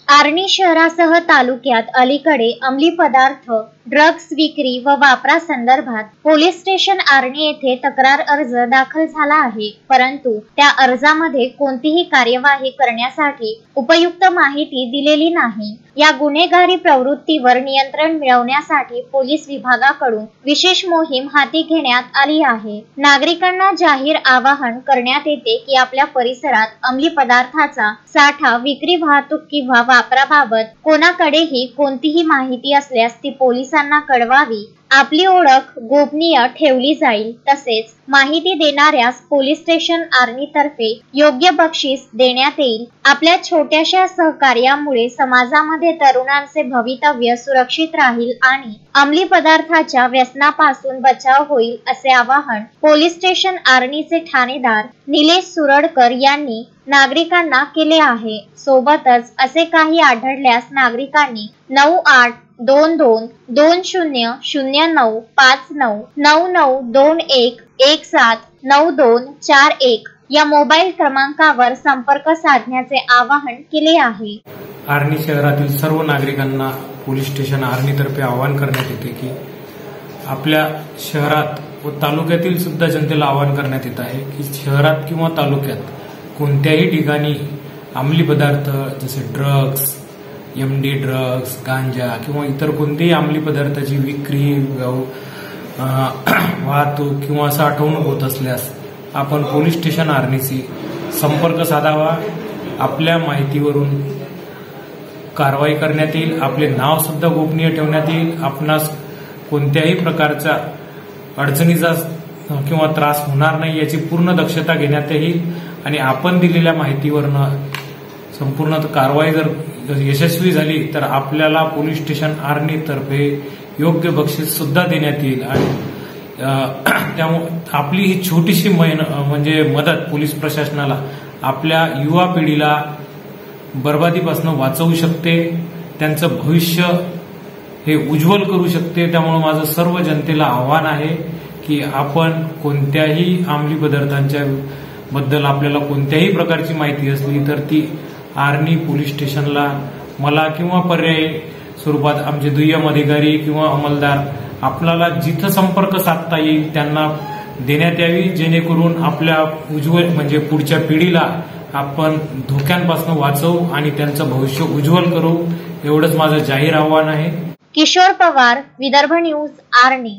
आर्णी शहरासह तालुक्यात अलीकडे अंमली पदार्थ, ड्रग्ज विक्री व वापरासंदर्भात पोलीस स्टेशन आर्णी येथे तक्रार अर्ज दाखल झाला आहे. परंतु त्या अर्जामध्ये कोणतीही कार्यवाही करण्यासाठी उपयुक्त माहिती दिलेली नाही. या गुन्हेगारी प्रवृत्तीवर नियंत्रण मिळवण्यासाठी पोलीस विभागाकडून विशेष मोहीम हाती घेण्यात आली आहे. नागरिकांना जाहीर आवाहन करण्यात येते की आपल्या परिसरात अंमली पदार्थाचा साठा, विक्री, वाहतूक किंवा वापराबाबत कोणाकडेही कोणतीही माहिती असल्यास ती पोलिसांना कळवावी. आपली ओळख गोपनीय ठेवली जाईल. तसेच माहिती देणाऱ्यास पोलीस स्टेशन आर्णी तर्फे योग्य बक्षीस देण्यात येईल. आपल्या छोट्याशा सहकार्यामुळे समाजामध्ये तरुणांचे भवितव्य सुरक्षित राहील आणि अंमली पदार्थाच्या व्यसनापासून बचाव होईल, असे आवाहन पोलीस स्टेशन आर्णीचे ठाणेदार निलेश सुरडकर यांनी नागरिकांना केले आहे. सोबतच असे काही आढळल्यास नागरिकांनी 98-2009-59-9921-179241 या मोबाईल क्रमांकावर संपर्क साधण्याचे आवाहन केले आहे. आर्णी शहरातील सर्व नागरिकांना पोलीस स्टेशन आर्णीतर्फे आवाहन करण्यात येते की आपल्या शहरात व तालुक्यातील सुद्धा जनतेला आवाहन करण्यात येत आहे की शहरात किंवा तालुक्यात कोणत्याही ठिकाणी अंमली पदार्थ जसे ड्रग्ज, MD ड्रग्ज, गांजा किंवा इतर कोणत्याही अंमली पदार्थाची विक्री, वाहतूक किंवा साठवणूक होत असल्यास आपण पोलीस स्टेशन आर्णीशी संपर्क साधावा. आपल्या माहितीवरून कारवाई करण्यात येईल. आपले नाव सुद्धा गोपनीय ठेवण्यात येईल. आपणास कोणत्याही प्रकारचा अडचणीचा किंवा त्रास होणार नाही याची पूर्ण दक्षता घेण्यात येईल आणि आपण दिलेल्या माहितीवरनं संपूर्ण कारवाई जर यशस्वी झाली तर आपल्याला पोलीस स्टेशन आर्णी तर्फे योग्य बक्षीस सुद्धा देण्यात येईल. आणि त्यामुळे आपली ही छोटीशी म्हणजे मदत पोलीस प्रशासनाला आपल्या युवा पिढीला बर्बादीपासून वाचवू शकते. त्यांचं भविष्य हे उज्ज्वल करू शकते. त्यामुळे माझं सर्व जनतेला आव्हान आहे की आपण कोणत्याही अंमली पदार्थांच्या बद्दल आपल्याला कोणत्याही प्रकारची माहिती असली तर ती आर्णी पोलीस स्टेशनला मला किंवा पर्यायी स्वरूपात आमचे दुय्यम अधिकारी किंवा अंमलदार आपल्याला जिथं संपर्क साधता येईल त्यांना देण्यात यावी, जेणेकरून आपल्या उज्ज्वल म्हणजे पुढच्या पिढीला आपण धोक्यांपासून वाचवू आणि त्यांचं भविष्य उज्ज्वल करू. एवढंच माझं जाहीर आव्हान आहे. किशोर पवार, विदर्भ न्यूज, आर्णी.